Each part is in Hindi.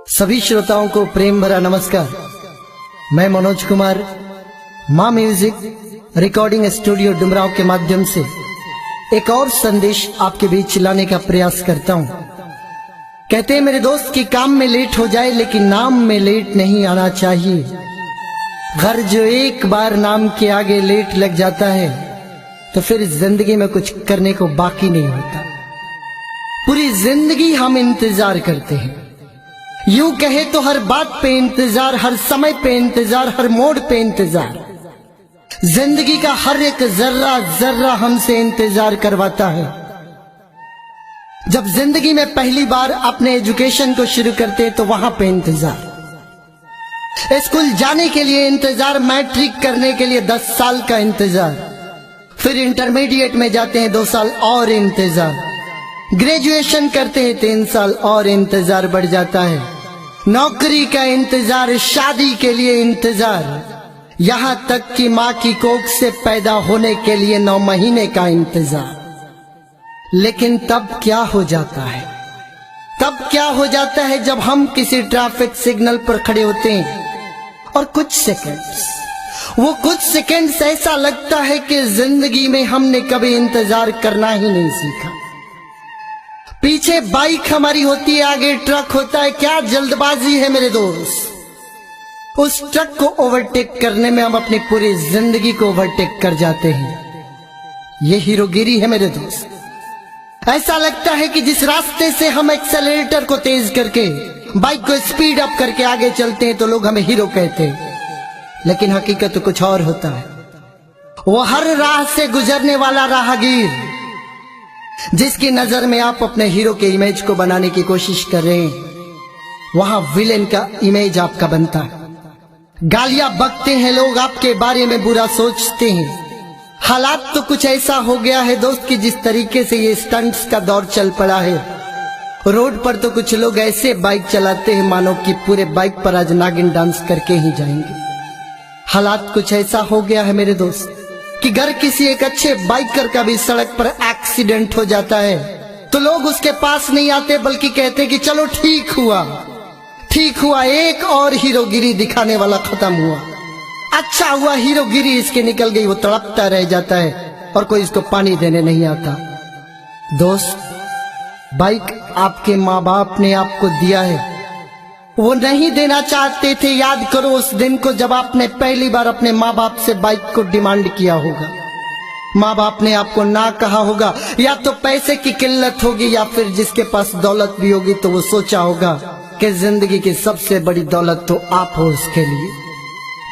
सभी श्रोताओं को प्रेम भरा नमस्कार। मैं मनोज कुमार माँ म्यूजिक रिकॉर्डिंग स्टूडियो डुमराव के माध्यम से एक और संदेश आपके बीच लाने का प्रयास करता हूँ। कहते हैं मेरे दोस्त कि काम में लेट हो जाए लेकिन नाम में लेट नहीं आना चाहिए। घर जो एक बार नाम के आगे लेट लग जाता है तो फिर जिंदगी में कुछ करने को बाकी नहीं होता। पूरी जिंदगी हम इंतजार करते हैं। यूं कहे तो हर बात पे इंतजार, हर समय पे इंतजार, हर मोड़ पे इंतजार। जिंदगी का हर एक जर्रा जर्रा हमसे इंतजार करवाता है। जब जिंदगी में पहली बार अपने एजुकेशन को शुरू करते हैं तो वहां पे इंतजार, स्कूल जाने के लिए इंतजार, मैट्रिक करने के लिए 10 साल का इंतजार, फिर इंटरमीडिएट में जाते हैं 2 साल और इंतजार, ग्रेजुएशन करते हैं 3 साल और इंतजार बढ़ जाता है, नौकरी का इंतजार, शादी के लिए इंतजार, यहां तक कि मां की कोख से पैदा होने के लिए 9 महीने का इंतजार। लेकिन तब क्या हो जाता है? तब क्या हो जाता है जब हम किसी ट्रैफिक सिग्नल पर खड़े होते हैं और कुछ सेकंड्स ऐसा लगता है कि जिंदगी में हमने कभी इंतजार करना ही नहीं सीखा। पीछे बाइक हमारी होती है, आगे ट्रक होता है, क्या जल्दबाजी है मेरे दोस्त। उस ट्रक को ओवरटेक करने में हम अपनी पूरी जिंदगी को ओवरटेक कर जाते हैं। ये हीरोगिरी है मेरे दोस्त। ऐसा लगता है कि जिस रास्ते से हम एक्सेलरेटर को तेज करके बाइक को स्पीड अप करके आगे चलते हैं तो लोग हमें हीरो कहते हैं, लेकिन हकीकत तो कुछ और होता है। वो हर राह से गुजरने वाला राहगीर जिसकी नजर में आप अपने हीरो के इमेज को बनाने की कोशिश कर रहे हैं, वहां विलेन का इमेज आपका बनता है। गालियां बकते हैं लोग, आपके बारे में बुरा सोचते हैं। हालात तो कुछ ऐसा हो गया है दोस्त कि जिस तरीके से ये स्टंट्स का दौर चल पड़ा है, रोड पर तो कुछ लोग ऐसे बाइक चलाते हैं मानो कि पूरे बाइक पर आज नागिन डांस करके ही जाएंगे। हालात कुछ ऐसा हो गया है मेरे दोस्त कि अगर किसी एक अच्छे बाइकर का भी सड़क पर एक्सीडेंट हो जाता है तो लोग उसके पास नहीं आते, बल्कि कहते कि चलो ठीक हुआ, एक और हीरोगिरी दिखाने वाला खत्म हुआ, अच्छा हुआ हीरोगिरी इसके निकल गई। वो तड़पता रह जाता है और कोई इसको पानी देने नहीं आता। दोस्त, बाइक आपके माँ बाप ने आपको दिया है, वो नहीं देना चाहते थे। याद करो उस दिन को जब आपने पहली बार अपने माँ बाप से बाइक को डिमांड किया होगा। माँ बाप ने आपको ना कहा होगा, या तो पैसे की किल्लत होगी या फिर जिसके पास दौलत भी होगी तो वो सोचा होगा कि जिंदगी की सबसे बड़ी दौलत तो आप हो उसके लिए।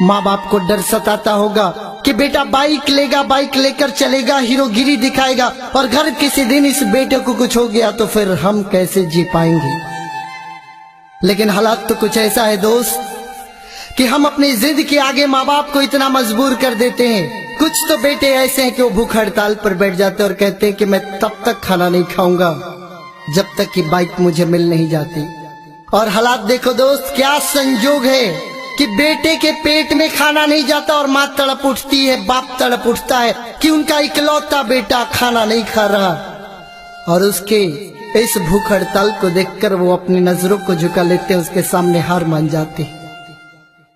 माँ बाप को डर सताता होगा कि बेटा बाइक लेगा, बाइक लेकर चलेगा, हीरोगिरी दिखाएगा, और घर किसी दिन इस बेटे को कुछ हो गया तो फिर हम कैसे जी पाएंगे। लेकिन हालात तो कुछ ऐसा है दोस्त कि हम अपनी जिद के आगे माँ बाप को इतना मजबूर कर देते हैं। कुछ तो बेटे ऐसे हैं कि वो भूख हड़ताल पर बैठ जाते हैं और कहते हैं कि मैं तब तक खाना नहीं खाऊंगा जब तक कि बाइक मुझे मिल नहीं जाती। और हालात देखो दोस्त, क्या संजोग है कि बेटे के पेट में खाना नहीं जाता और माँ तड़प उठती है, बाप तड़प उठता है कि उनका इकलौता बेटा खाना नहीं खा रहा। और उसके इस भूख हड़ताल को देखकर वो अपनी नजरों को झुका लेते, उसके सामने हार मान जाते।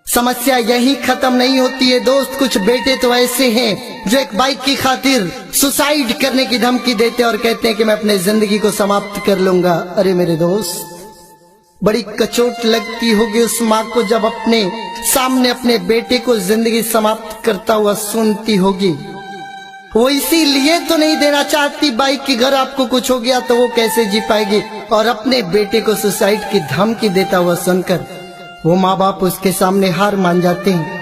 समस्या यही खत्म नहीं होती है दोस्त। कुछ बेटे तो ऐसे हैं जो एक बाइक की खातिर सुसाइड करने की धमकी देते और कहते हैं कि मैं अपनी जिंदगी को समाप्त कर लूंगा। अरे मेरे दोस्त, बड़ी कचोट लगती होगी उस माँ को जब अपने सामने अपने बेटे को जिंदगी समाप्त करता हुआ सुनती होगी। वो इसीलिए तो नहीं देना चाहती बाइक की, घर आपको कुछ हो गया तो वो कैसे जी पाएगी। और अपने बेटे को सुसाइड की धमकी देता हुआ सुनकर वो माँ बाप उसके सामने हार मान जाते हैं,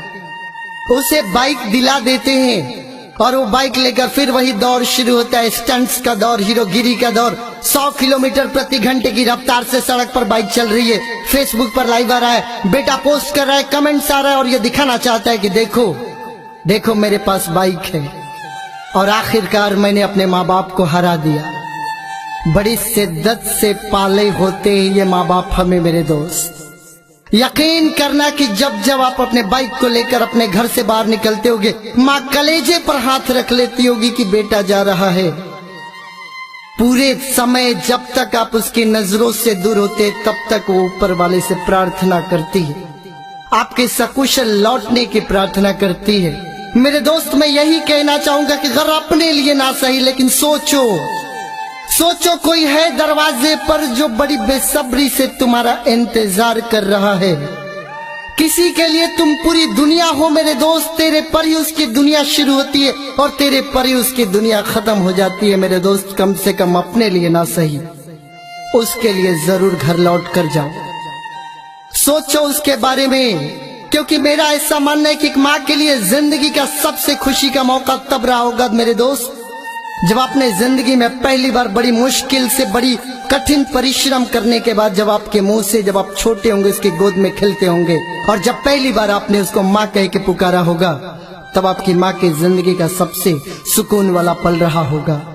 उसे बाइक दिला देते हैं और वो बाइक लेकर फिर वही दौर शुरू होता है, स्टंट्स का दौर, हीरोगिरी का दौर। 100 किलोमीटर प्रति घंटे की रफ्तार से सड़क पर बाइक चल रही है, फेसबुक पर लाइव आ रहा है, बेटा पोस्ट कर रहा है, कमेंट्स आ रहा है और ये दिखाना चाहता है कि देखो मेरे पास बाइक है। और आखिरकार मैंने अपने माँ बाप को हरा दिया। बड़ी शिद्दत से पाले होते हैं ये माँ बाप हमें मेरे दोस्त। यकीन करना कि जब आप अपने बाइक को लेकर अपने घर से बाहर निकलते होगे, माँ कलेजे पर हाथ रख लेती होगी कि बेटा जा रहा है। पूरे समय जब तक आप उसकी नजरों से दूर होते तब तक वो ऊपर वाले से प्रार्थना करती है, आपके सकुशल लौटने की प्रार्थना करती है। मेरे दोस्त, मैं यही कहना चाहूंगा कि घर अपने लिए ना सही, लेकिन सोचो कोई है दरवाजे पर जो बड़ी बेसब्री से तुम्हारा इंतजार कर रहा है। किसी के लिए तुम पूरी दुनिया हो मेरे दोस्त, तेरे पर ही उसकी दुनिया शुरू होती है और तेरे पर ही उसकी दुनिया खत्म हो जाती है। मेरे दोस्त, कम से कम अपने लिए ना सही, उसके लिए जरूर घर लौट कर जाओ। सोचो उसके बारे में, क्योंकि मेरा ऐसा मानना है कि एक माँ के लिए जिंदगी का सबसे खुशी का मौका तब रहा होगा मेरे दोस्त, जब आपने जिंदगी में पहली बार बड़ी मुश्किल से, बड़ी कठिन परिश्रम करने के बाद जब आपके मुंह से, जब आप छोटे होंगे उसकी गोद में खेलते होंगे और जब पहली बार आपने उसको माँ कह के पुकारा होगा, तब आपकी माँ की जिंदगी का सबसे सुकून वाला पल रहा होगा।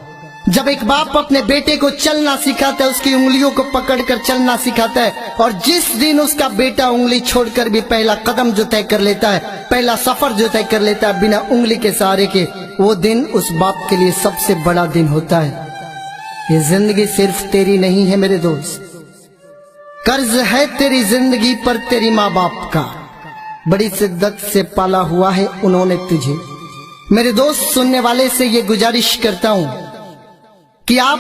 जब एक बाप अपने बेटे को चलना सिखाता है, उसकी उंगलियों को पकड़कर चलना सिखाता है, और जिस दिन उसका बेटा उंगली छोड़कर भी पहला कदम जो तय कर लेता है, पहला सफर जो तय कर लेता है बिना उंगली के सहारे के, वो दिन उस बाप के लिए सबसे बड़ा दिन होता है। ये जिंदगी सिर्फ तेरी नहीं है मेरे दोस्त, कर्ज है तेरी जिंदगी पर तेरी माँ बाप का। बड़ी शिद्दत से पाला हुआ है उन्होंने तुझे। मेरे दोस्त, सुनने वाले से ये गुजारिश करता हूँ कि आप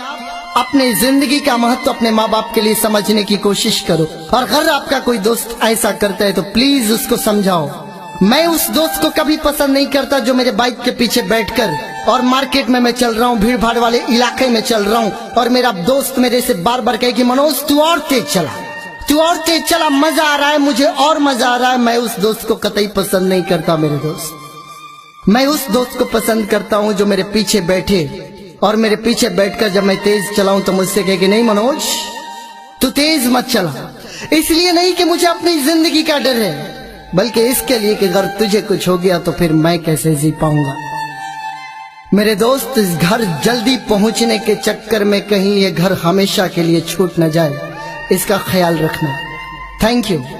अपने जिंदगी का महत्व अपने माँ बाप के लिए समझने की कोशिश करो, और अगर आपका कोई दोस्त ऐसा करता है तो प्लीज उसको समझाओ। मैं उस दोस्त को कभी पसंद नहीं करता जो मेरे बाइक के पीछे बैठकर, और मार्केट में मैं चल रहा हूँ, भीड़ भाड़ वाले इलाके में चल रहा हूँ, और मेरा दोस्त मेरे से बार बार कहे कि मनोज तू और तेज चला, तू और तेज चला, मजा आ रहा है, मुझे और मजा आ रहा है। मैं उस दोस्त को कतई पसंद नहीं करता मेरे दोस्त। मैं उस दोस्त को पसंद करता हूँ जो मेरे पीछे बैठे और मेरे पीछे बैठकर जब मैं तेज चलाऊं तो मुझसे कहे कि नहीं मनोज तू तेज मत चला। इसलिए नहीं कि मुझे अपनी जिंदगी का डर है, बल्कि इसके लिए कि अगर तुझे कुछ हो गया तो फिर मैं कैसे जी पाऊंगा। मेरे दोस्त, इस घर जल्दी पहुंचने के चक्कर में कहीं ये घर हमेशा के लिए छूट न जाए, इसका ख्याल रखना। Thank you.